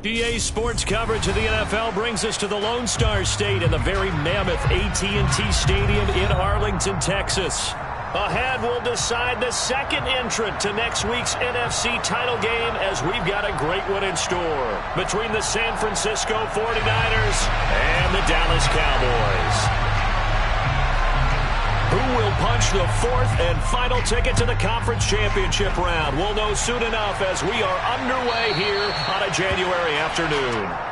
EA Sports coverage of the NFL brings us to the Lone Star State and the very mammoth AT&T Stadium in Arlington, Texas. Ahead, we'll decide the second entrant to next week's NFC title game as we've got a great one in store between the San Francisco 49ers and the Dallas Cowboys. Who will punch the fourth and final ticket to the conference championship round? We'll know soon enough as we are underway here on a January afternoon.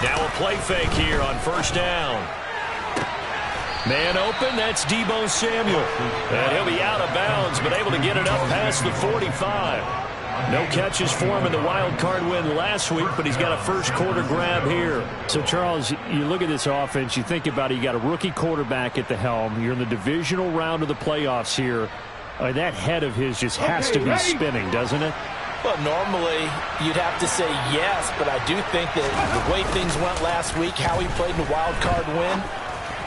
Now a play fake here on first down. Man open, that's Deebo Samuel. And he'll be out of bounds, but able to get it up past the 45. No catches for him in the wild card win last week, but he's got a first quarter grab here. So, Charles, you look at this offense, you think about it, you got a rookie quarterback at the helm. You're in the divisional round of the playoffs here. That head of his just has to be spinning, doesn't it? Well, normally you'd have to say yes, but I do think that the way things went last week, how he played in the wild card win,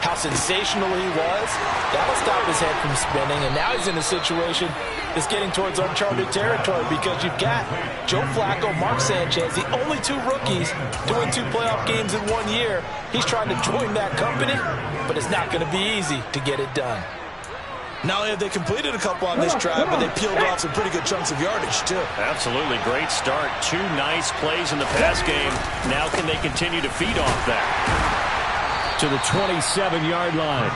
how sensational he was, that'll stop his head from spinning. And now he's in a situation that's getting towards uncharted territory because you've got Joe Flacco, Mark Sanchez, the only two rookies to win 2 playoff games in 1 year. He's trying to join that company, but it's not going to be easy to get it done. Not only have they completed a couple on this drive, but they peeled off some pretty good chunks of yardage, too. Absolutely. Great start. 2 nice plays in the pass game. Now can they continue to feed off that? To the 27-yard line.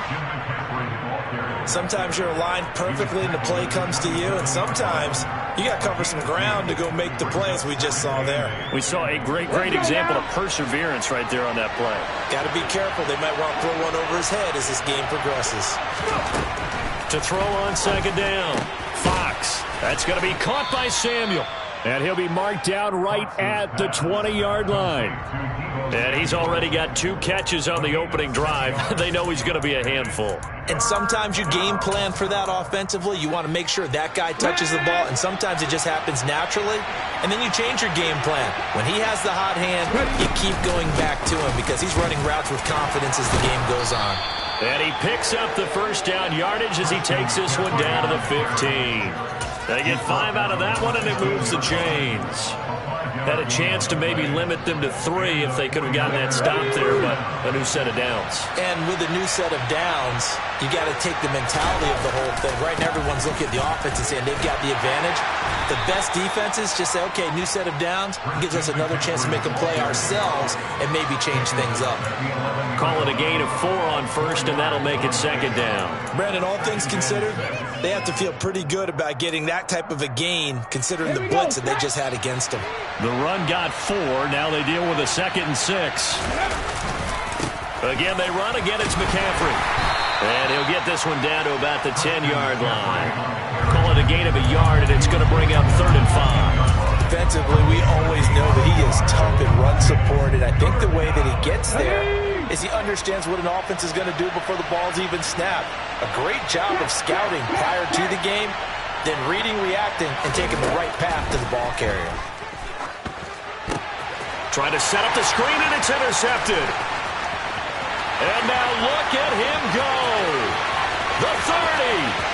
Sometimes you're aligned perfectly and the play comes to you, and sometimes you got to cover some ground to go make the play, as we just saw there. We saw a great example of perseverance right there on that play. Got to be careful. They might want to throw one over his head as this game progresses. To throw on second down. Fox. That's going to be caught by Samuel. And he'll be marked down right at the 20-yard line. And he's already got 2 catches on the opening drive. They know he's going to be a handful. And sometimes you game plan for that offensively. You want to make sure that guy touches the ball, and sometimes it just happens naturally. And then you change your game plan. When he has the hot hand, you keep going back to him because he's running routes with confidence as the game goes on. And he picks up the first down yardage as he takes this one down to the 15. They get 5 out of that one, and it moves the chains. Had a chance to maybe limit them to 3 if they could have gotten that stop there, but a new set of downs. And with a new set of downs, you got to take the mentality of the whole thing. Right now, everyone's looking at the offense and saying they've got the advantage. The best defenses just say, okay, new set of downs, gives us another chance to make a play ourselves and maybe change things up. Call it a gain of 4 on first, and that'll make it second down. Brandon, all things considered, they have to feel pretty good about getting that type of a gain, considering the blitz that they just had against them. The run got 4. Now they deal with a 2nd and 6. Again, they run. Again, it's McCaffrey. And he'll get this one down to about the 10-yard line. Call it a gain of a yard, and it's going to bring up 3rd and 5. Defensively, we always know that he is tough and run supported. I think the way that he gets there is he understands what an offense is going to do before the ball's even snapped. A great job of scouting prior to the game, then reading, reacting, and taking the right path to the ball carrier. Trying to set up the screen, and it's intercepted. And now look at him go. The 30.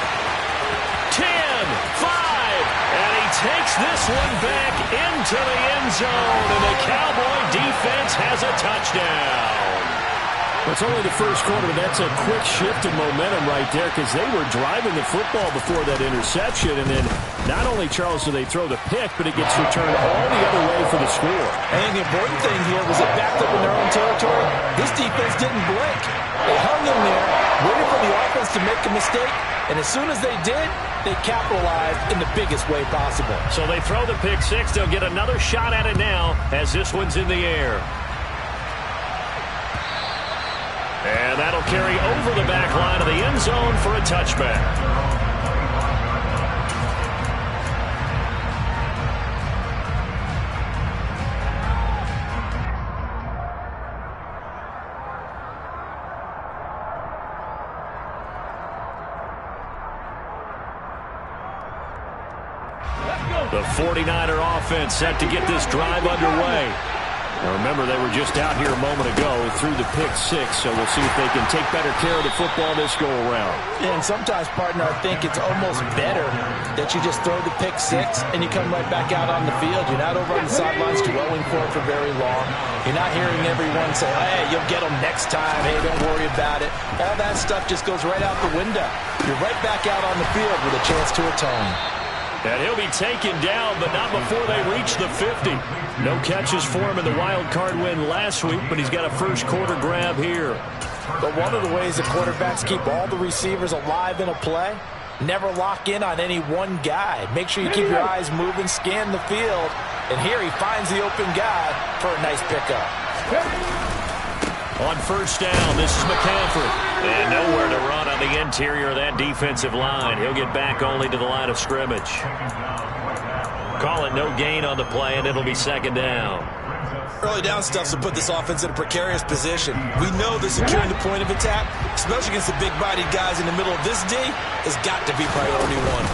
10, 5, and he takes this one back into the end zone, and the Cowboy defense has a touchdown. It's only the first quarter, but that's a quick shift of momentum right there because they were driving the football before that interception, and then not only, Charles, do they throw the pick, but it gets returned all the other way for the score. I think the important thing here was it backed up in their own territory. This defense didn't blink. They hung in there, waiting for the offense to make a mistake, and as soon as they did, they capitalized in the biggest way possible. So they throw the pick 6. They'll get another shot at it now as this one's in the air. And that'll carry over the back line of the end zone for a touchback. The 49er offense set to get this drive underway. Now remember, they were just out here a moment ago through the pick six, so we'll see if they can take better care of the football this go-around. Yeah, and sometimes, partner, I think it's almost better that you just throw the pick six and you come right back out on the field. You're not over on the sidelines dwelling for it for very long. You're not hearing everyone say, hey, you'll get them next time. Hey, don't worry about it. All that stuff just goes right out the window. You're right back out on the field with a chance to atone. And he'll be taken down, but not before they reach the 50. No catches for him in the wild card win last week, but he's got a first quarter grab here. But one of the ways that quarterbacks keep all the receivers alive in a play, never lock in on any one guy. Make sure you keep your eyes moving, scan the field, and here he finds the open guy for a nice pickup. On first down, this is McCaffrey. And nowhere to run on the interior of that defensive line. He'll get back only to the line of scrimmage. Call it no gain on the play, and it'll be second down. Early down stuff to put this offense in a precarious position. We know that securing the point of attack, especially against the big-bodied guys in the middle of this D, has got to be priority one.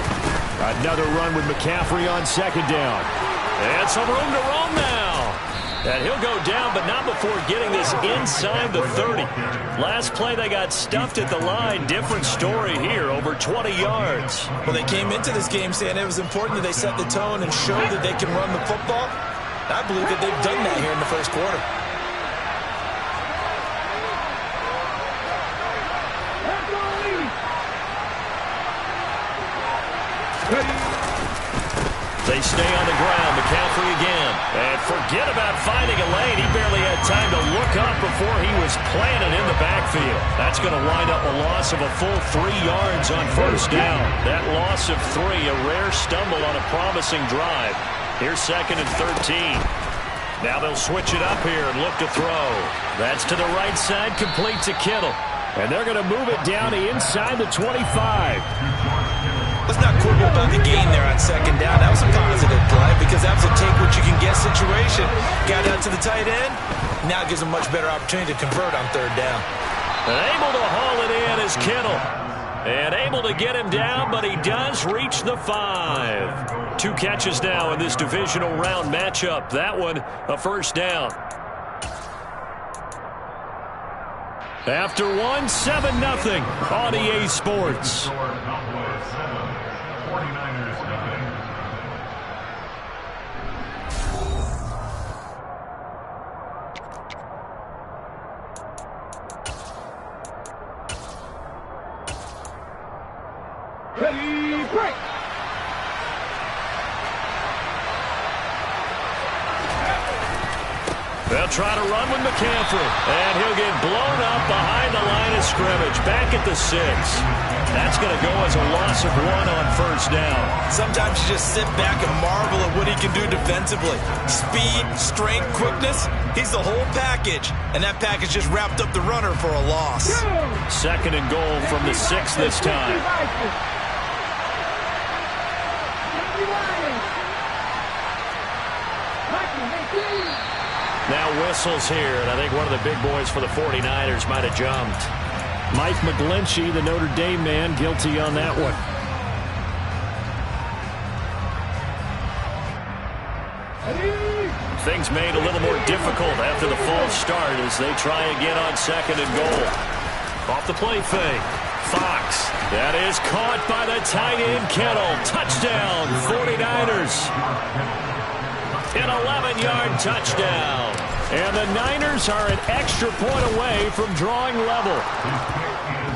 Another run with McCaffrey on second down. And some room to roam now. And he'll go down, but not before getting this inside the 30. Last play, they got stuffed at the line. Different story here, over 20 yards. Well, they came into this game saying it was important that they set the tone and show that they can run the football. I believe that they've done that here in the first quarter. They stay on the ground. McCaffrey again. And forget about finding a lane. He barely had time to look up before he was planted in the backfield. That's going to wind up a loss of a full 3 yards on first down. That loss of 3, a rare stumble on a promising drive. Here's second and 13. Now they'll switch it up here and look to throw. That's to the right side, complete to Kittle. And they're going to move it down inside the 25. Let's not quibble about the gain there on second down. That was a positive play because that was a take-what-you-can-get situation. Got out to the tight end. Now it gives them much better opportunity to convert on third down. And able to haul it in is Kittle. And able to get him down, but he does reach the 5. 2 catches now in this divisional round matchup. That one, a first down. After one, 7-0 on EA Sports. Ready, break! They'll try to run with McCaffrey, and he'll get blown up behind the line of scrimmage, back at the 6. That's going to go as a loss of 1 on first down. Sometimes you just sit back and marvel at what he can do defensively. Speed, strength, quickness, he's the whole package, and that package just wrapped up the runner for a loss. Second and goal from the 6 this time. Now whistles here, and I think one of the big boys for the 49ers might have jumped. Mike McGlinchey, the Notre Dame man, guilty on that one. Things made a little more difficult after the false start as they try again on second and goal. Off the play fake. Fox. That is caught by the tight end Kittle. Touchdown, 49ers. An 11-yard touchdown. And the Niners are an extra point away from drawing level.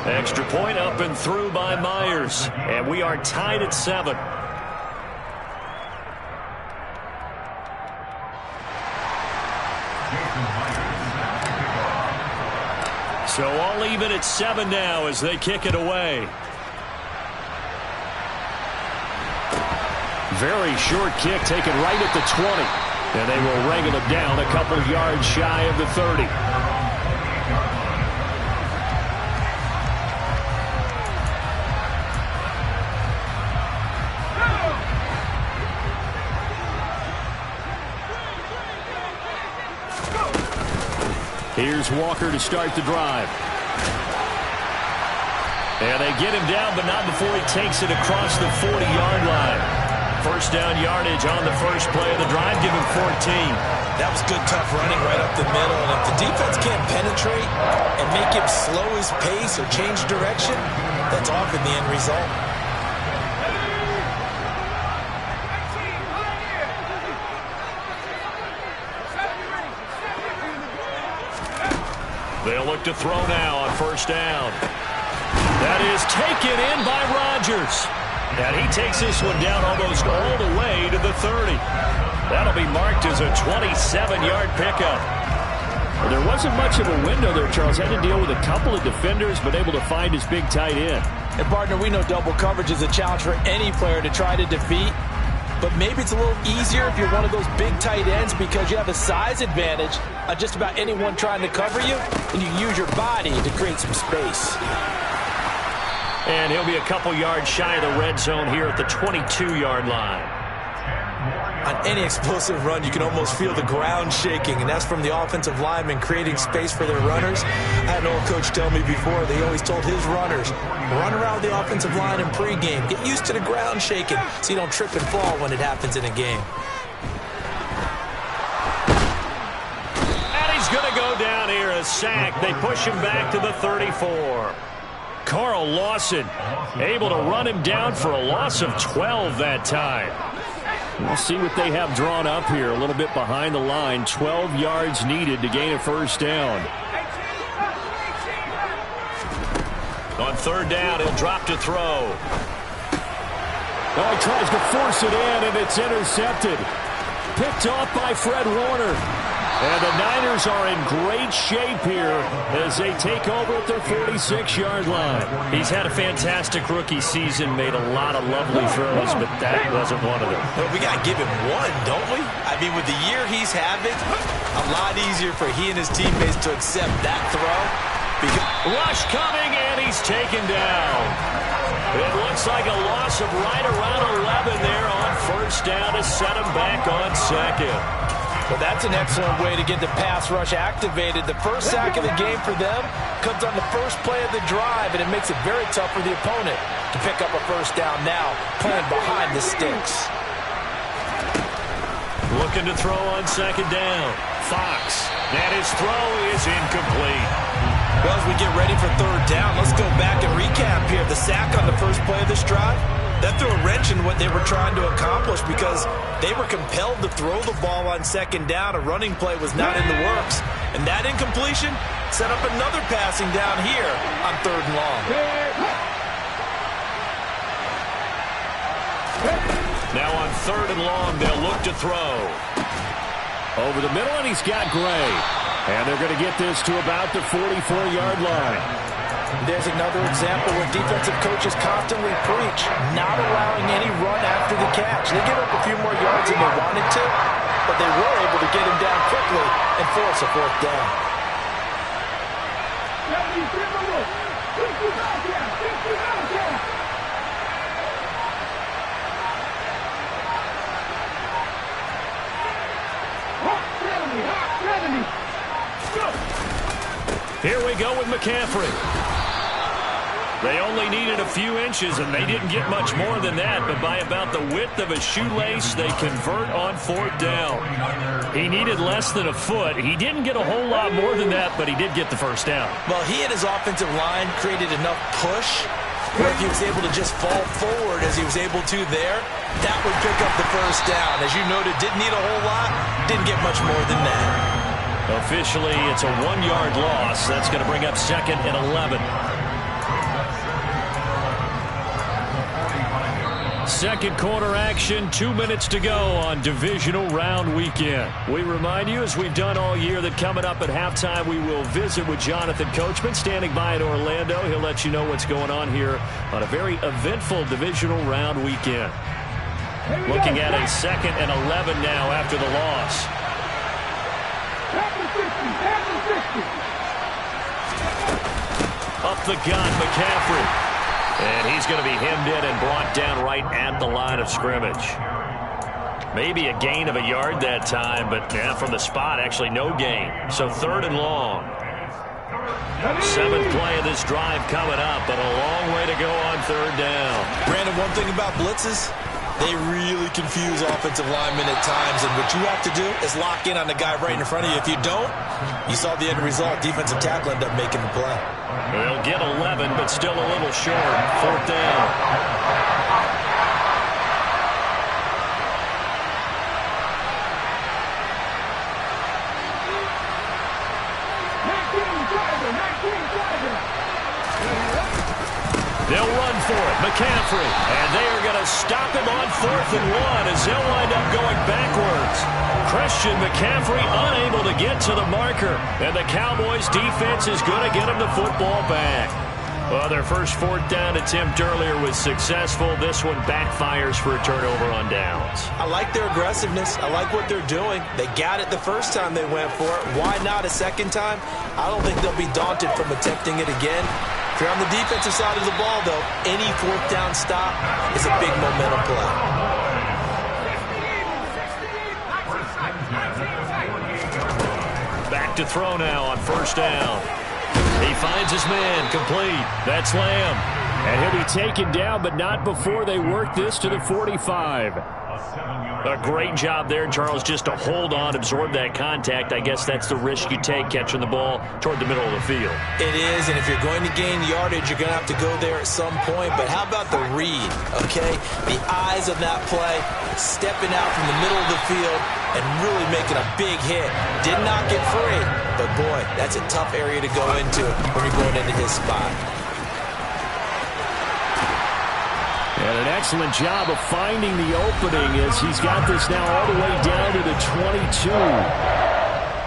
Extra point up and through by Myers. And we are tied at 7. So all even at 7 now as they kick it away. Very short kick taken right at the 20. And they will wrangle it down a couple yards shy of the 30. Here's Walker to start the drive. And they get him down, but not before he takes it across the 40-yard line. First down yardage on the first play of the drive. Give him 14. That was good, tough running right up the middle. And if the defense can't penetrate and make him slow his pace or change direction, that's often the end result. They'll look to throw now on first down. That is taken in by Rodgers. And he takes this one down almost all the way to the 30. That'll be marked as a 27-yard pickup. Well, there wasn't much of a window there, Charles. Had to deal with a couple of defenders, but able to find his big tight end. And, partner, we know double coverage is a challenge for any player to try to defeat. But maybe it's a little easier if you're one of those big tight ends because you have a size advantage on just about anyone trying to cover you, and you can use your body to create some space. And he'll be a couple yards shy of the red zone here at the 22-yard line. On any explosive run, you can almost feel the ground shaking, and that's from the offensive linemen creating space for their runners. I had an old coach tell me before, they always told his runners, run around the offensive line in pregame. Get used to the ground shaking so you don't trip and fall when it happens in a game. And he's going to go down here, a sack. They push him back to the 34. Carl Lawson able to run him down for a loss of 12 that time. We'll see what they have drawn up here. A little bit behind the line. 12 yards needed to gain a first down. On third down, he'll drop to throw. Oh, he tries to force it in, and it's intercepted. Picked off by Fred Warner. And the Niners are in great shape here as they take over at their 46-yard line. He's had a fantastic rookie season, made a lot of lovely throws, but that wasn't one of them. Well, we got to give him one, don't we? I mean, with the year he's having, a lot easier for he and his teammates to accept that throw. Rush coming, and he's taken down. It looks like a loss of right around 11 there on first down to set him back on second. Well, that's an excellent way to get the pass rush activated. The first sack of the game for them comes on the first play of the drive, and it makes it very tough for the opponent to pick up a first down now, playing behind the sticks. Looking to throw on second down. Fox. And his throw is incomplete. Well, as we get ready for third down, let's go back and recap here. The sack on the first play of this drive, that threw a wrench in what they were trying to accomplish because they were compelled to throw the ball on second down. A running play was not in the works. And that incompletion set up another passing down here on third and long. Now on third and long, they'll look to throw. Over the middle, and he's got Gray. And they're going to get this to about the 44-yard line. There's another example where defensive coaches constantly preach not allowing any run after the catch. They give up a few more yards than they wanted to, but they were able to get him down quickly and force a fourth down. Here we go with McCaffrey. They only needed a few inches, and they didn't get much more than that, but by about the width of a shoelace, they convert on fourth down. He needed less than a foot. He didn't get a whole lot more than that, but he did get the first down. Well, he and his offensive line created enough push where if he was able to just fall forward as he was able to there, that would pick up the first down. As you noted, didn't need a whole lot, didn't get much more than that. Officially, it's a 1-yard loss. That's going to bring up second and 11. Second quarter action, 2 minutes to go on divisional round weekend. We remind you, as we've done all year, that coming up at halftime, we will visit with Jonathan Coachman, standing by in Orlando. He'll let you know what's going on here on a very eventful divisional round weekend. Looking at a second and 11 now after the loss. Up the gun, McCaffrey. And he's going to be hemmed in and brought down right at the line of scrimmage. Maybe a gain of a yard that time, but from the spot, actually no gain. So third and long. Seventh play of this drive coming up, but a long way to go on third down. Brandon, one thing about blitzes, They really confuse offensive linemen at times, and what you have to do is lock in on the guy right in front of you. If you don't, you saw the end result. Defensive tackle ended up making the play. They'll get 11, but still a little short. 4th down. They'll run for it. McCaffrey. And they are going to stop him on 4th and 1 as they'll wind up going backwards. Christian McCaffrey unable to get to the marker. And the Cowboys defense is going to get him the football back. Well, their first 4th down attempt earlier was successful. This one backfires for a turnover on downs. I like their aggressiveness. I like what they're doing. They got it the first time they went for it. Why not a second time? I don't think they'll be daunted from attempting it again. If you're on the defensive side of the ball, though, any 4th down stop is a big momentum play. Back to throw now on 1st down. He finds his man, complete. That's Lamb. And he'll be taken down, but not before they work this to the 45. A great job there, Charles, just to hold on, absorb that contact. I guess that's the risk you take catching the ball toward the middle of the field. It is, and if you're going to gain yardage, you're going to have to go there at some point. But how about the read, okay? The eyes of that play, stepping out from the middle of the field and really making a big hit. Did not get free, but boy, that's a tough area to go into when you're going into his spot. And an excellent job of finding the opening as he's got this now all the way down to the 22.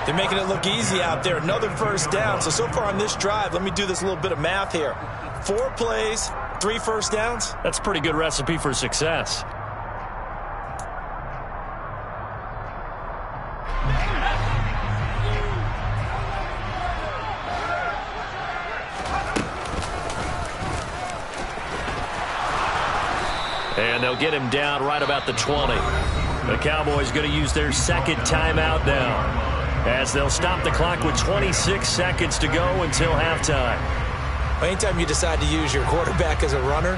They're making it look easy out there. Another 1st down. So far on this drive, let me do this little bit of math here. 4 plays, 3 1st downs. That's a pretty good recipe for success. And they'll get him down right about the 20. The Cowboys going to use their 2nd timeout now, as they'll stop the clock with 26 seconds to go until halftime. Anytime you decide to use your quarterback as a runner,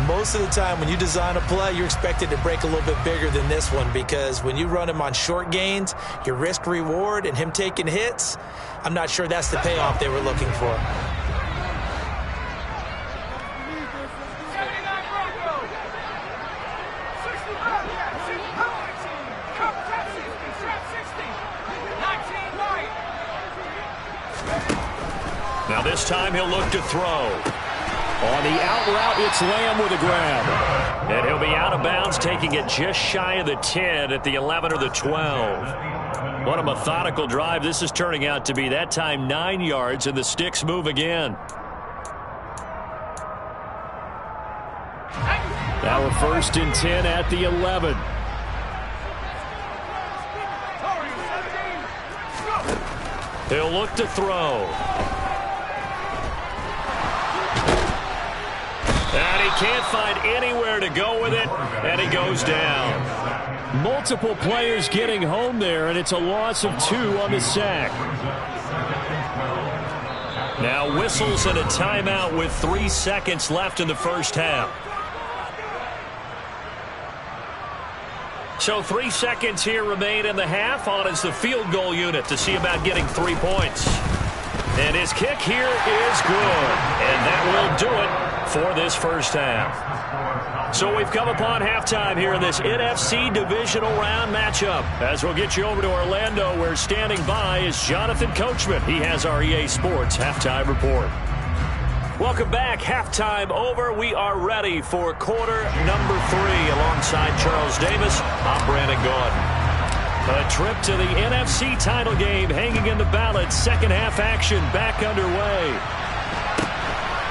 most of the time when you design a play, you're expected to break a little bit bigger than this one, because when you run him on short gains, your risk-reward and him taking hits, I'm not sure that's the payoff they were looking for. Now this time he'll look to throw. On the out route, it's Lamb with a grab. And he'll be out of bounds, taking it just shy of the 10 at the 11 or the 12. What a methodical drive this is turning out to be. That time 9 yards, and the sticks move again. Now a 1st and 10 at the 11. He'll look to throw. And he can't find anywhere to go with it, and he goes down. Multiple players getting home there, and it's a loss of 2 on the sack. Now whistles and a timeout with 3 seconds left in the 1st half. So 3 seconds here remain in the half. On is the field goal unit to see about getting 3 points. And his kick here is good. And that will do it for this 1st half. So we've come upon halftime here in this NFC divisional round matchup. As we'll get you over to Orlando, where standing by is Jonathan Coachman. He has our EA Sports halftime report. Welcome back. Halftime over. We are ready for quarter number 3. Alongside Charles Davis, I'm Brandon Gaudin. A trip to the NFC title game hanging in the balance. 2nd half action back underway.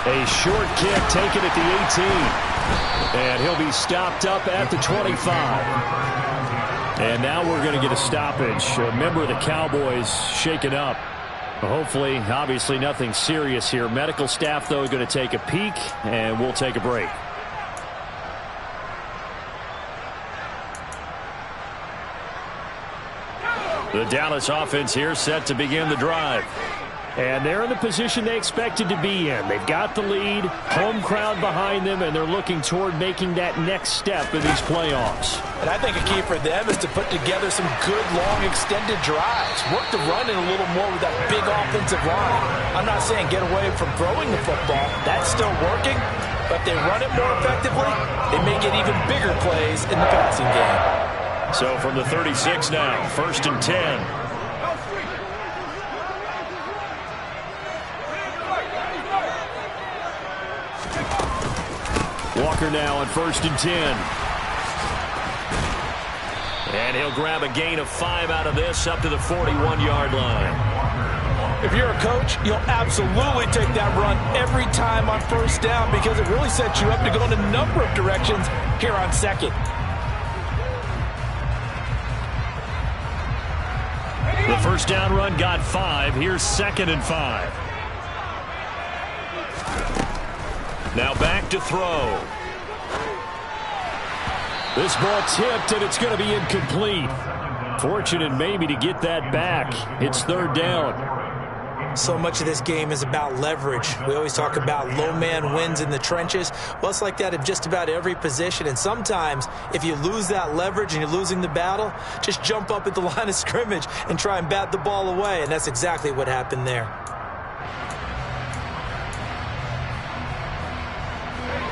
A short kick taken at the 18. And he'll be stopped up at the 25. And now we're going to get a stoppage. A member of the Cowboys shaken up. Hopefully, obviously nothing serious here. Medical staff, though, is going to take a peek, and we'll take a break. The Dallas offense here set to begin the drive. And they're in the position they expected to be in. They've got the lead, home crowd behind them, and they're looking toward making that next step in these playoffs. And I think a key for them is to put together some good, long, extended drives. Work the run in a little more with that big offensive line. I'm not saying get away from throwing the football. That's still working. But if they run it more effectively, they may get even bigger plays in the passing game. So from the 36 now, 1st and 10. Walker now on 1st and 10. And he'll grab a gain of 5 out of this up to the 41-yard line. If you're a coach, you'll absolutely take that run every time on 1st down because it really sets you up to go in a number of directions here on 2nd. The 1st down run got 5. Here's 2nd and 5. Now back to throw. This ball tipped, and it's going to be incomplete. Fortunate maybe to get that back. It's 3rd down. So much of this game is about leverage. We always talk about low man wins in the trenches. Well, it's like that in just about every position. And sometimes, if you lose that leverage and you're losing the battle, just jump up at the line of scrimmage and try and bat the ball away. And that's exactly what happened there.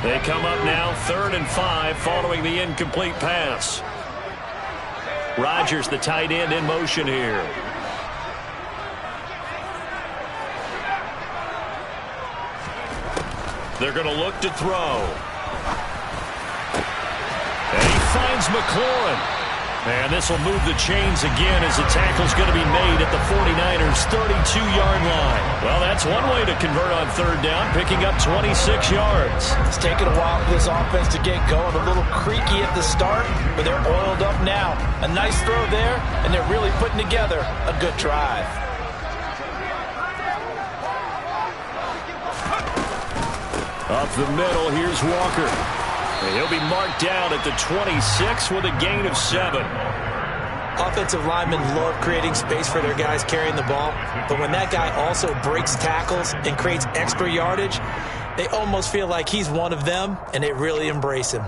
They come up now 3rd and 5 following the incomplete pass. Rodgers, the tight end, in motion here. They're going to look to throw. And he finds McLaurin. And this will move the chains again as the tackle's going to be made at the 49ers' 32-yard line. Well, that's one way to convert on 3rd down, picking up 26 yards. It's taken a while for this offense to get going. A little creaky at the start, but they're oiled up now. A nice throw there, and they're really putting together a good drive. Up the middle, here's Walker. And he'll be marked down at the 26 with a gain of 7. Offensive linemen love creating space for their guys carrying the ball, but when that guy also breaks tackles and creates extra yardage, they almost feel like he's one of them, and they really embrace him.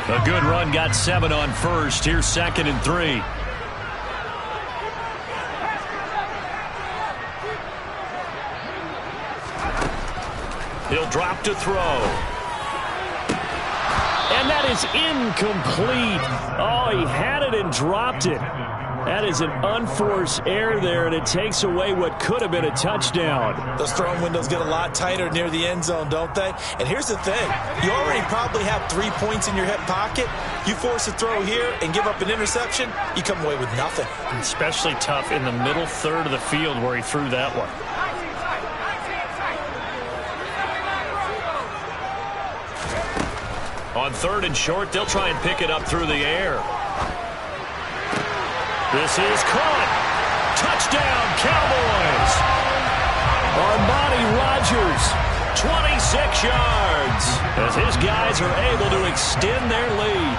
A good run got 7 on 1st. Here's 2nd and 3. He'll drop to throw. And that is incomplete. Oh, he had it and dropped it. That is an unforced error there, and it takes away what could have been a touchdown. Those throwing windows get a lot tighter near the end zone, don't they? And here's the thing. You already probably have 3 points in your hip pocket. You force a throw here and give up an interception, you come away with nothing. Especially tough in the middle third of the field where he threw that one. On 3rd and short, they'll try and pick it up through the air. This is caught. Touchdown, Cowboys. Armani Rodgers. 26 yards as his guys are able to extend their lead.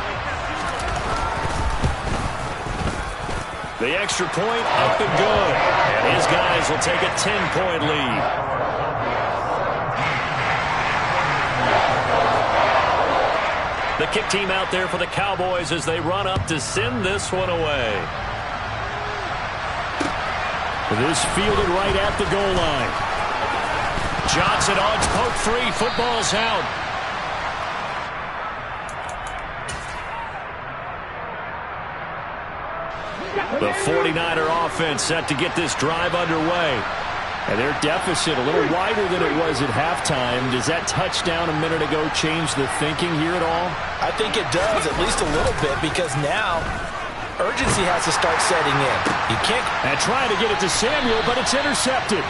The extra point up and good. And his guys will take a 10-point lead. The kick team out there for the Cowboys as they run up to send this one away. This fielded right at the goal line. Johnson odds poke free. Football's out. The 49er offense set to get this drive underway. And their deficit a little wider than it was at halftime. Does that touchdown a minute ago change the thinking here at all? I think it does, at least a little bit, because now urgency has to start setting in. You can't... And trying to get it to Samuel, but it's intercepted.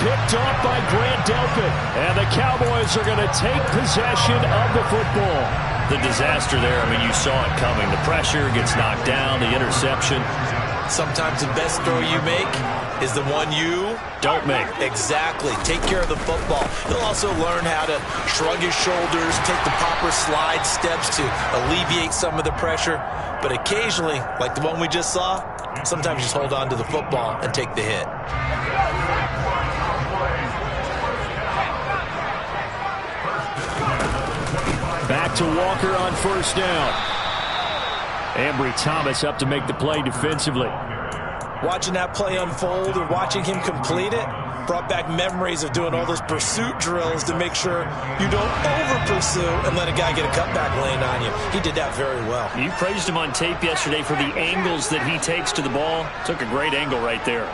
Picked off by Grant Delpit. And the Cowboys are going to take possession of the football. The disaster there, I mean, you saw it coming. The pressure gets knocked down, the interception. Sometimes the best throw you make is the one you don't make. Exactly. Take care of the football. He'll also learn how to shrug his shoulders, take the proper slide steps to alleviate some of the pressure. But occasionally, like the one we just saw, Sometimes you just hold on to the football and take the hit. Back to Walker on first down. Ambry Thomas up to make the play defensively. Watching that play unfold and watching him complete it brought back memories of doing all those pursuit drills to make sure you don't over-pursue and let a guy get a cutback lane on you. He did that very well. You praised him on tape yesterday for the angles that he takes to the ball. Took a great angle right there.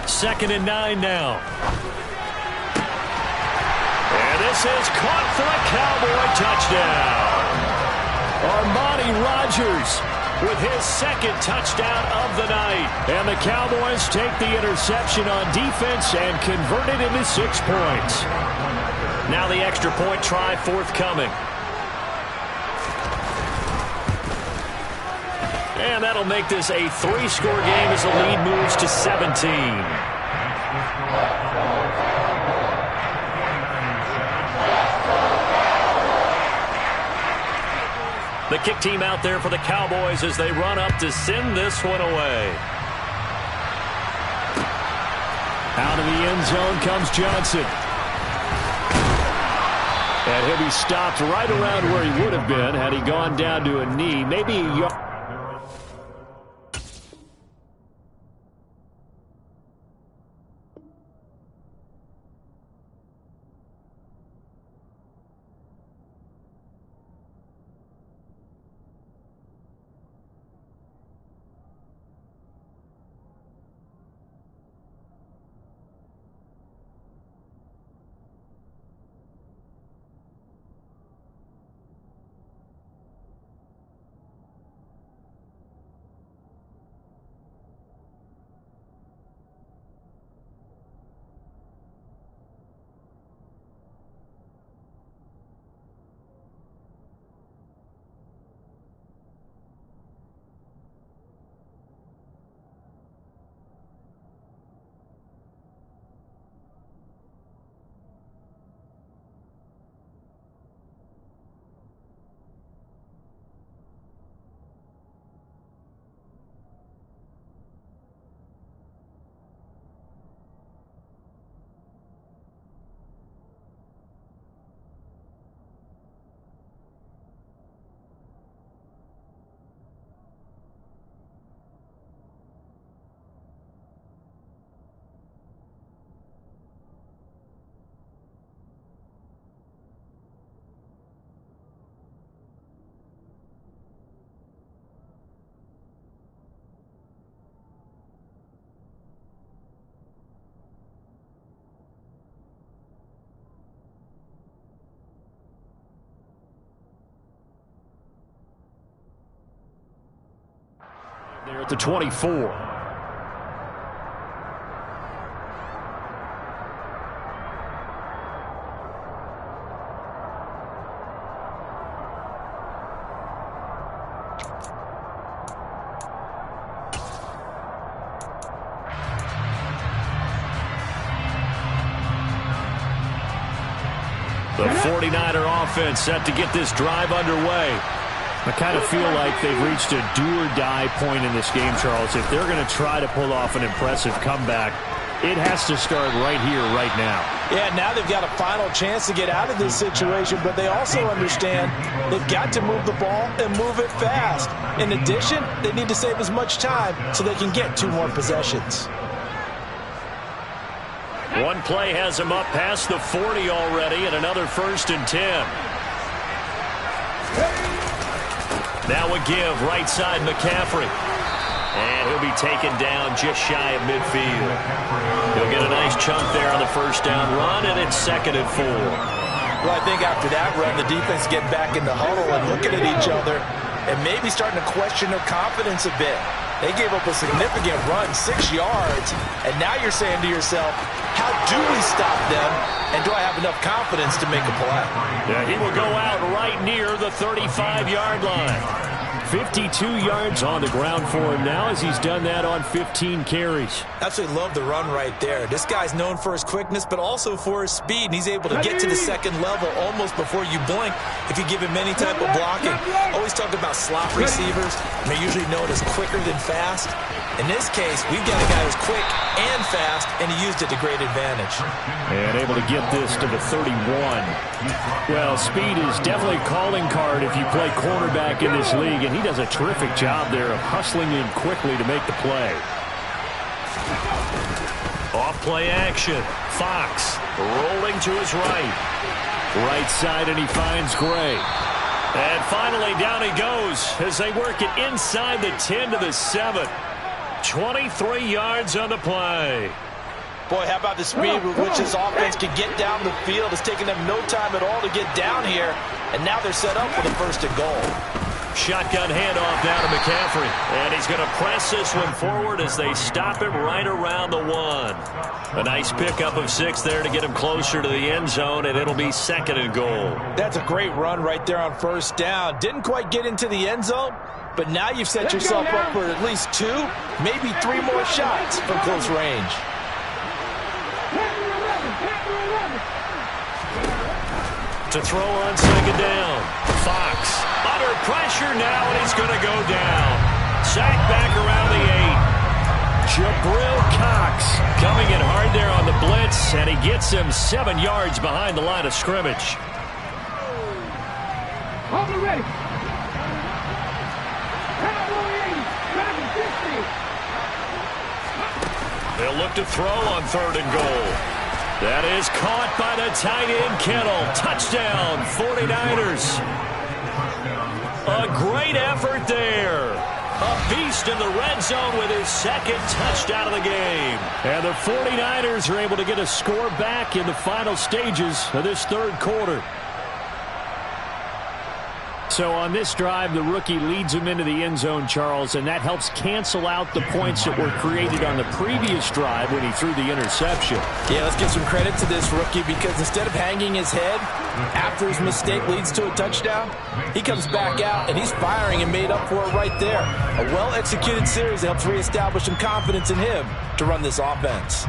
Second and 9 now. And this is caught for a Cowboy touchdown. Armani Rogers with his second touchdown of the night. And the Cowboys take the interception on defense and convert it into 6 points. Now the extra point try forthcoming. And that'll make this a 3-score game as the lead moves to 17. The kick team out there for the Cowboys as they run up to send this one away. Out of the end zone comes Johnson. And he'll be stopped right around where he would have been had he gone down to a knee. Maybe a yard. They're at the 24. The 49er offense set to get this drive underway. I kind of feel like they've reached a do-or-die point in this game, Charles. If they're going to try to pull off an impressive comeback, it has to start right here, right now. Yeah, now they've got a final chance to get out of this situation, but they also understand they've got to move the ball and move it fast. In addition, they need to save as much time so they can get 2 more possessions. One play has him up past the 40 already, and another 1st and 10. Now a give, right side McCaffrey. And he'll be taken down just shy of midfield. He'll get a nice chunk there on the 1st down run, and it's 2nd and 4. Well, I think after that run, the defense getting back in the huddle and looking at each other and maybe starting to question their confidence a bit. They gave up a significant run, 6 yards, and now you're saying to yourself, how do we stop them, and do I have enough confidence to make a play? Yeah, he will go out right near the 35-yard line. 52 yards on the ground for him now as he's done that on 15 carries. Absolutely love the run right there. This guy's known for his quickness, but also for his speed. And he's able to get to the second level almost before you blink if you give him any type of blocking. Always talk about slot receivers. They're usually known as quicker than fast. In this case, we've got a guy who's quick and fast, and he used it to great advantage. And able to get this to the 31. Well, speed is definitely a calling card if you play cornerback in this league, and he does a terrific job there of hustling in quickly to make the play. Off play action. Fox rolling to his right. Right side, and he finds Gray. And finally, down he goes as they work it inside the 10 to the 7. 23 yards on the play. Boy, how about the speed with which this offense can get down the field? It's taken them no time at all to get down here, and now they're set up for the 1st and goal. Shotgun handoff down to McCaffrey. And he's going to press this one forward as they stop him right around the 1. A nice pickup of 6 there to get him closer to the end zone, and it'll be 2nd and goal. That's a great run right there on 1st down. Didn't quite get into the end zone, but now you've set yourself up for at least 2, maybe 3 more shots from close range. To throw on 2nd down. Fox under pressure now, and he's going to go down. Sacked back around the 8. Jabril Cox coming in hard there on the blitz, and he gets him 7 yards behind the line of scrimmage. They'll look to throw on 3rd and goal. That is caught by the tight end, Kittle. Touchdown, 49ers. A great effort there. A beast in the red zone with his 2nd touchdown of the game. And the 49ers are able to get a score back in the final stages of this 3rd quarter. So on this drive, the rookie leads him into the end zone, Charles, and that helps cancel out the points that were created on the previous drive when he threw the interception. Yeah, let's give some credit to this rookie because instead of hanging his head after his mistake leads to a touchdown, he comes back out and he's firing and made up for it right there. A well-executed series that helps reestablish some confidence in him to run this offense.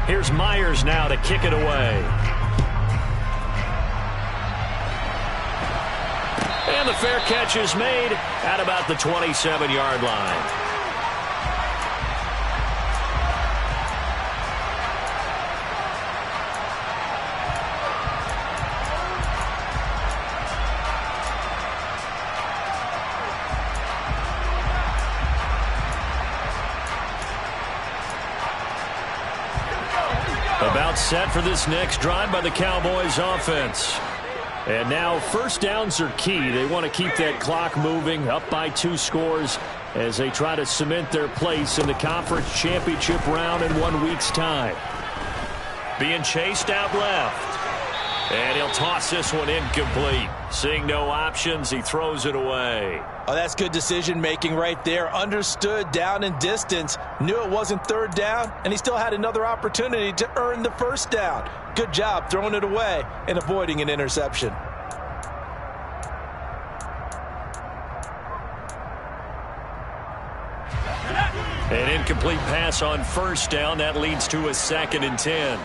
Here's Myers now to kick it away. And the fair catch is made at about the 27-yard line. About set for this next drive by the Cowboys offense. And now 1st downs are key. They want to keep that clock moving, up by 2 scores as they try to cement their place in the conference championship round in 1 week's time. Being chased out left. And he'll toss this one incomplete. Seeing no options, he throws it away. Oh, that's good decision-making right there. Understood down and distance. Knew it wasn't 3rd down, and he still had another opportunity to earn the 1st down. Good job throwing it away and avoiding an interception. An incomplete pass on 1st down. That leads to a 2nd and 10.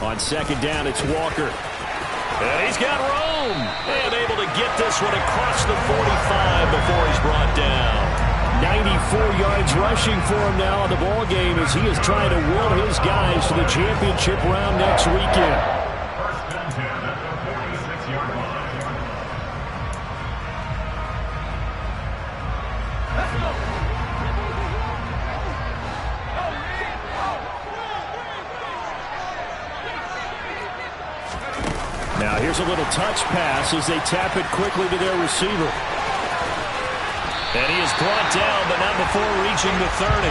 On 2nd down, it's Walker. And he's got room. And able to get this one across the 45 before he's brought down. 94 yards rushing for him now in the ball game as he is trying to will his guys to the championship round next weekend. Now here's a little touch pass as they tap it quickly to their receiver. And he is brought down, but not before reaching the 30.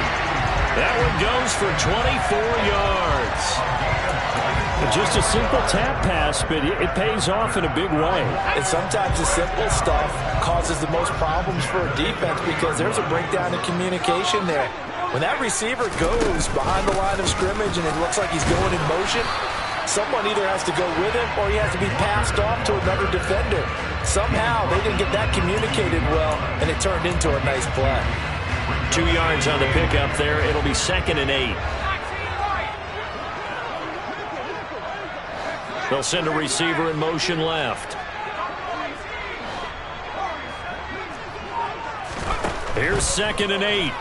That one goes for 24 yards. Just a simple tap pass, but it pays off in a big way. And sometimes the simple stuff causes the most problems for a defense because there's a breakdown in communication there. When that receiver goes behind the line of scrimmage and it looks like he's going in motion, someone either has to go with him or he has to be passed off to another defender. Somehow they didn't get that communicated well, and it turned into a nice play. 2 yards on the pickup there. It'll be 2nd and 8. They'll send a receiver in motion left. Here's 2nd and 8.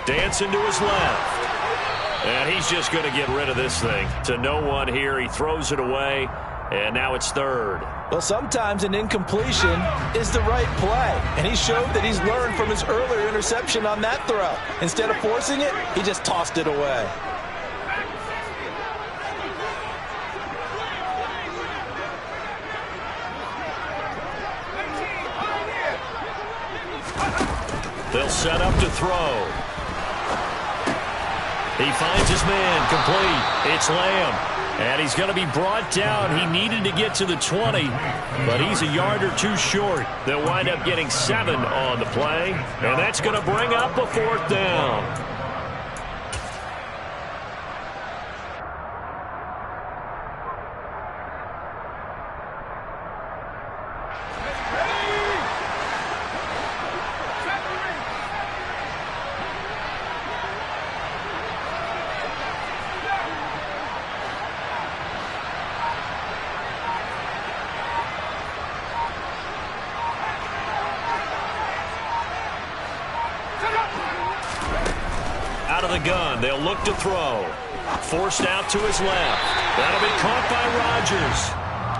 Dancing to his left. And he's just going to get rid of this thing. To no one here. He throws it away. And now it's 3rd. Well, sometimes an incompletion is the right play. And he showed that he's learned from his earlier interception on that throw. Instead of forcing it, he just tossed it away. They'll set up to throw. He finds his man, complete. It's Lamb. And he's going to be brought down. He needed to get to the 20, but he's a yard or two short. They'll wind up getting 7 on the play, and that's going to bring up a 4th down. Out of the gun, they'll look to throw. Forced out to his left. That'll be caught by Rodgers.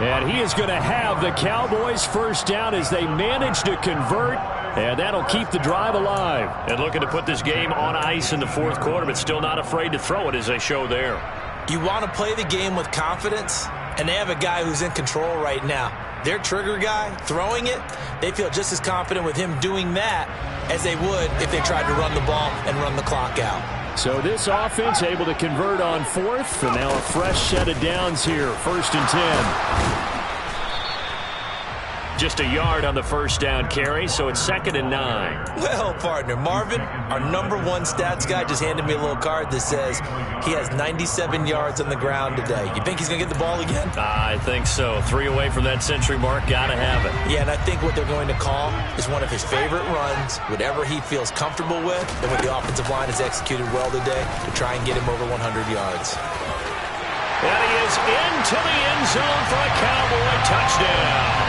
And he is going to have the Cowboys first down as they manage to convert. And that'll keep the drive alive. And looking to put this game on ice in the 4th quarter, but still not afraid to throw it as they show there. You want to play the game with confidence, and they have a guy who's in control right now. Their trigger guy, throwing it, they feel just as confident with him doing that as they would if they tried to run the ball and run the clock out. So this offense able to convert on 4th, and now a fresh set of downs here, 1st and 10. Just a yard on the first down carry, so it's 2nd and 9. Well, partner, Marvin, our #1 stats guy, just handed me a little card that says he has 97 yards on the ground today. You think he's going to get the ball again? I think so. 3 away from that century mark. Got to have it. Yeah, and I think what they're going to call is one of his favorite runs, whatever he feels comfortable with, and what the offensive line has executed well today to try and get him over 100 yards. And he is into the end zone for a Cowboy touchdown.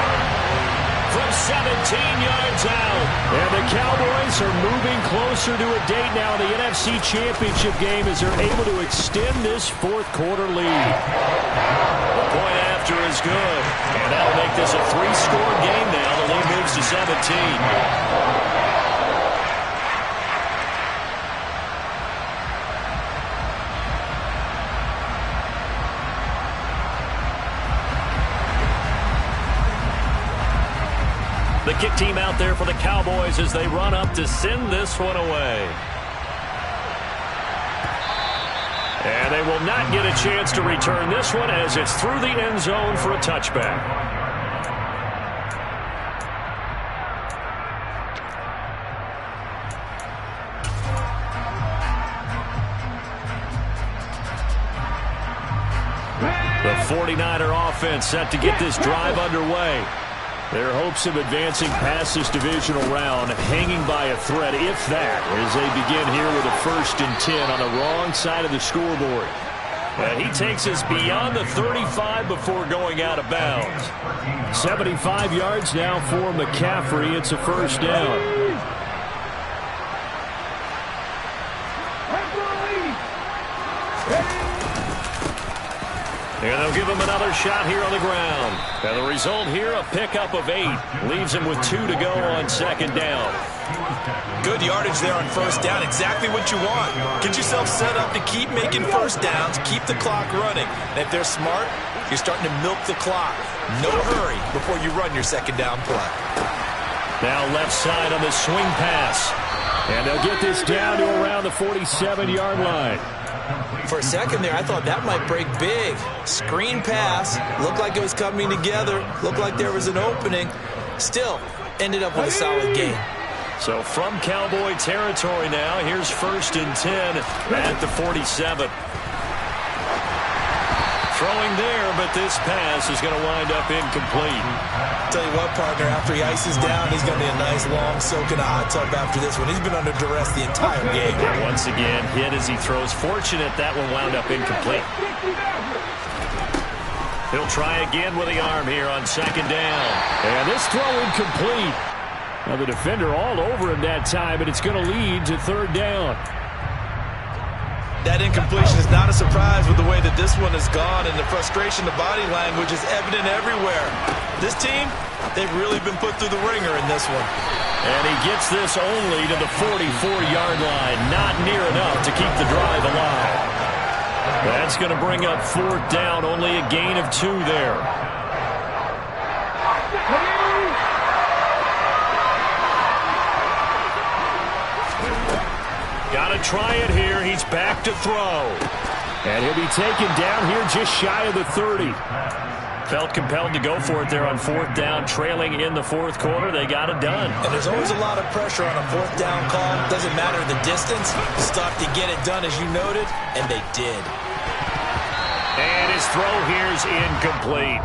From 17 yards out. And the Cowboys are moving closer to a date now in the NFC Championship game as they're able to extend this 4th quarter lead. The point after is good. And that'll make this a 3-score game now. The lead moves to 17. The kick team out there for the Cowboys as they run up to send this one away. And they will not get a chance to return this one as it's through the end zone for a touchback. The 49er offense set to get this drive underway. Their hopes of advancing past this divisional round hanging by a thread, if that, as they begin here with a 1st and 10 on the wrong side of the scoreboard. And he takes us beyond the 35 before going out of bounds. 75 yards now for McCaffrey. It's a 1st down. And they'll give him another shot here on the ground. And the result here, a pickup of 8. Leaves him with 2 to go on 2nd down. Good yardage there on 1st down. Exactly what you want. Get yourself set up to keep making 1st downs. Keep the clock running. And if they're smart, you're starting to milk the clock. No hurry before you run your 2nd down play. Now left side on the swing pass. And they'll get this down to around the 47-yard line. For a second there, I thought that might break big. Screen pass. Looked like it was coming together. Looked like there was an opening. Still, ended up with a solid game. So from Cowboy territory now, here's 1st and 10 at the 47. Throwing there, but this pass is going to wind up incomplete. Tell you what, partner, after he ices down, he's going to be a nice long soak in a hot tub after this one. He's been under duress the entire game. And once again, hit as he throws. Fortunate that one wound up incomplete. He'll try again with the arm here on 2nd down. And this throw incomplete. Now the defender all over him that time, and it's going to lead to 3rd down. That incompletion is not a surprise with the way that this one has gone, and the frustration, the body language is evident everywhere. This team, they've really been put through the ringer in this one. And he gets this only to the 44-yard line. Not near enough to keep the drive alive. That's going to bring up 4th down. Only a gain of 2 there. Got to try it here. He's back to throw. And he'll be taken down here just shy of the 30. Felt compelled to go for it there on 4th down, trailing in the 4th quarter. They got it done. And there's always a lot of pressure on a 4th down call. Doesn't matter the distance. Stop to get it done, as you noted, and they did. And his throw here's incomplete.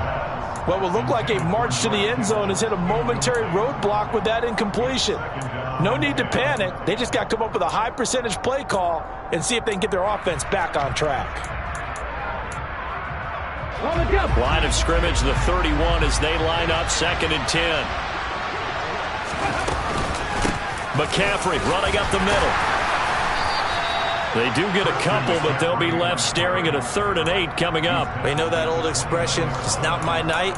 What will look like a march to the end zone has hit a momentary roadblock with that incompletion. No need to panic. They just got to come up with a high percentage play call and see if they can get their offense back on track. Line of scrimmage, the 31 as they line up 2nd and 10. McCaffrey running up the middle. They do get a couple, but they'll be left staring at a 3rd and 8 coming up. You know that old expression, it's not my night?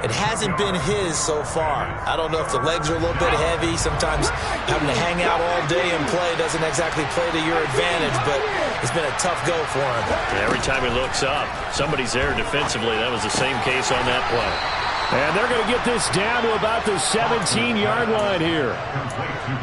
It hasn't been his so far. I don't know if the legs are a little bit heavy. Sometimes having to hang out all day and play doesn't exactly play to your advantage, but it's been a tough go for him. Every time he looks up, somebody's there defensively. That was the same case on that play. And they're going to get this down to about the 17-yard line here.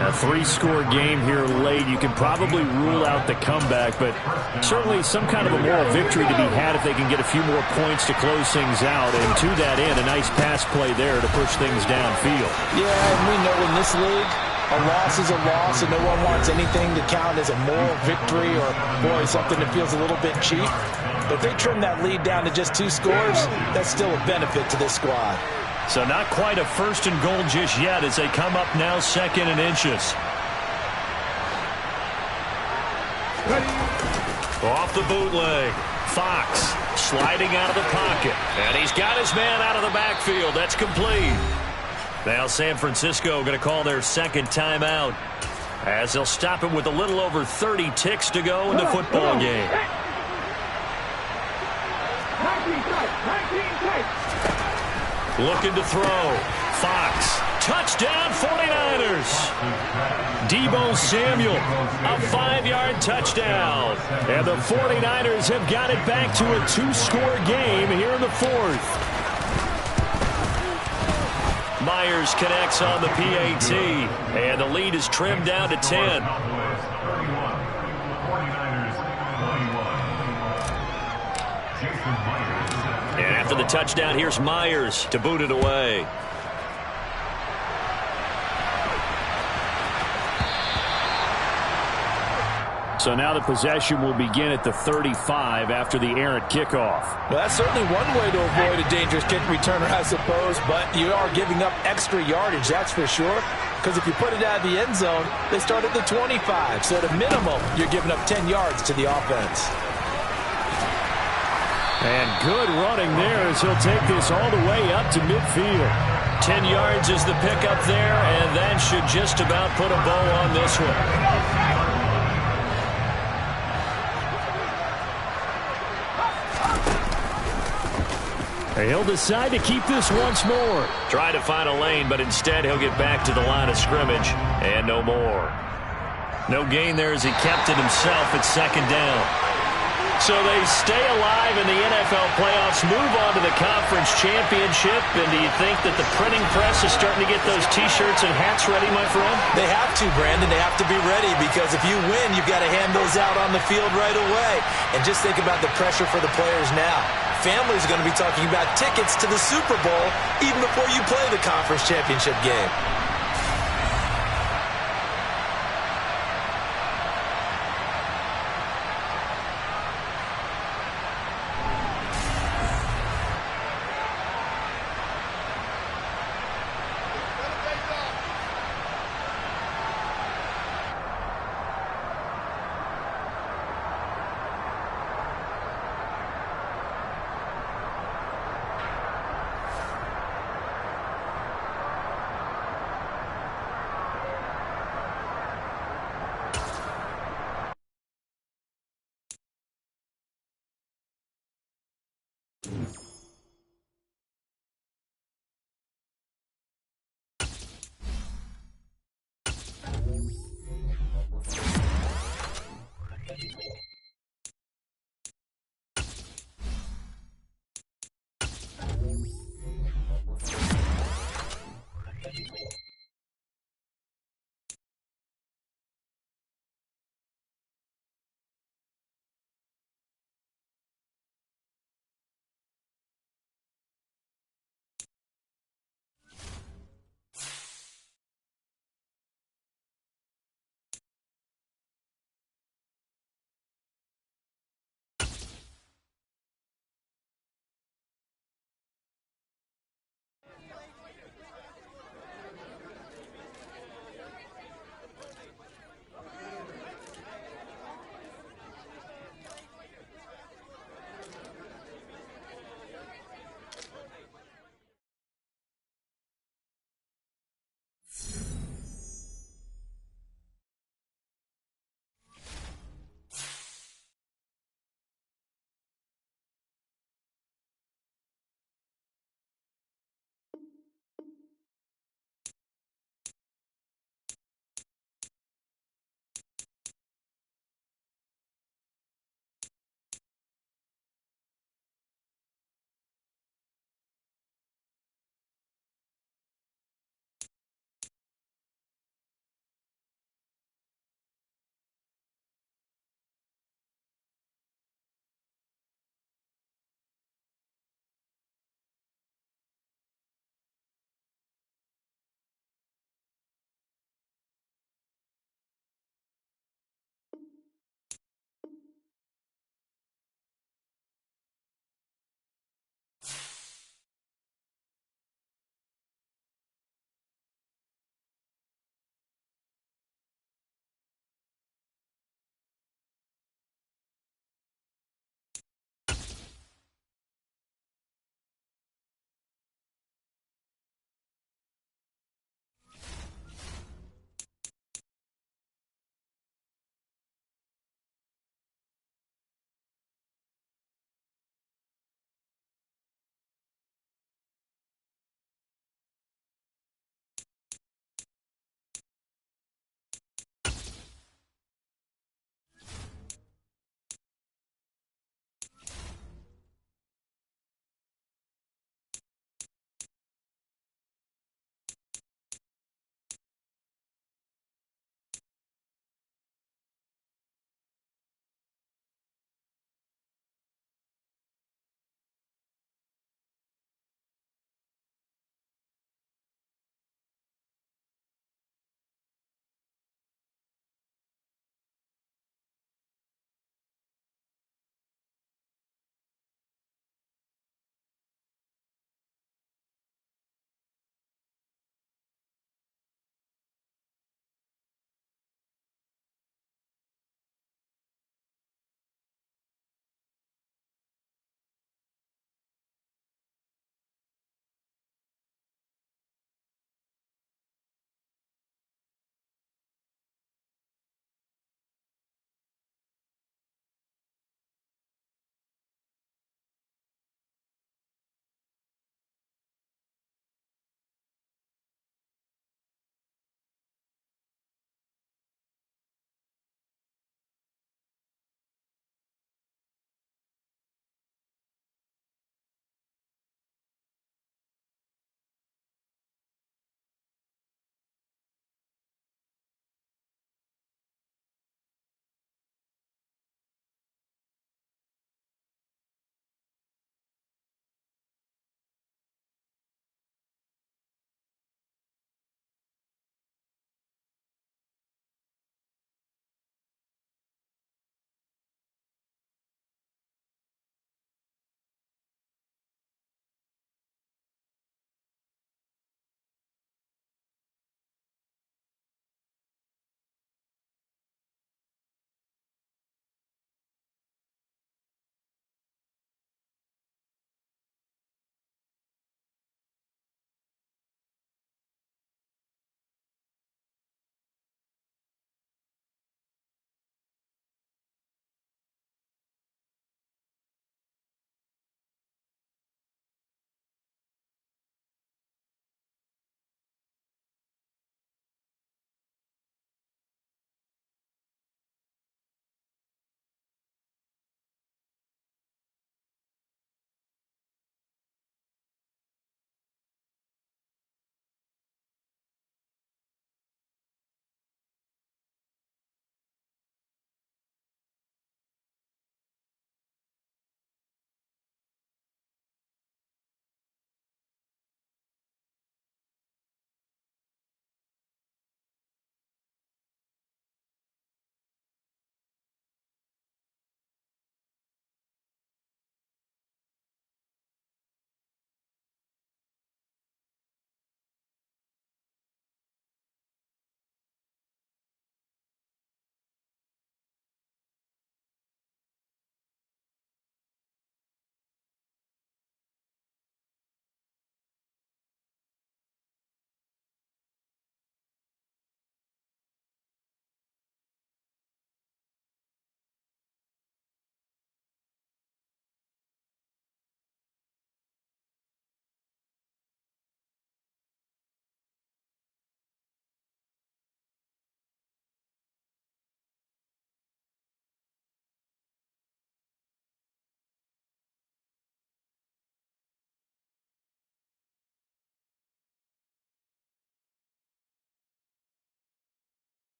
A 3-score game here late. You can probably rule out the comeback, but certainly some kind of a moral victory to be had if they can get a few more points to close things out. And to that end, a nice pass play there to push things downfield. Yeah, and we know in this league, a loss is a loss, and no one wants anything to count as a moral victory or, boy, something that feels a little bit cheap. But if they trim that lead down to just 2 scores, that's still a benefit to this squad. So not quite a 1st and goal just yet as they come up now 2nd and inches. Off the bootleg. Fox sliding out of the pocket. And he's got his man out of the backfield. That's complete. Now San Francisco going to call their 2nd timeout as they'll stop it with a little over 30 ticks to go in the football game. Looking to throw. Fox. Touchdown 49ers. Deebo Samuel. A 5-yard touchdown. And the 49ers have got it back to a 2-score game here in the 4th. Myers connects on the PAT. And the lead is trimmed down to 10. And after the touchdown, here's Myers to boot it away. So now the possession will begin at the 35 after the errant kickoff. Well, that's certainly one way to avoid a dangerous kick returner, I suppose, but you are giving up extra yardage, that's for sure. Because if you put it out of the end zone, they start at the 25. So at a minimum, you're giving up 10 yards to the offense. And good running there as he'll take this all the way up to midfield. 10 yards is the pickup there, and that should just about put a bow on this one. He'll decide to keep this once more. Try to find a lane, but instead he'll get back to the line of scrimmage, and no more. No gain there as he kept it himself at 2nd down. So they stay alive in the NFL playoffs, move on to the conference championship. And do you think that the printing press is starting to get those T-shirts and hats ready, my friend? They have to, Brandon. They have to be ready because if you win, you've got to hand those out on the field right away. And just think about the pressure for the players now. Families are going to be talking about tickets to the Super Bowl even before you play the conference championship game.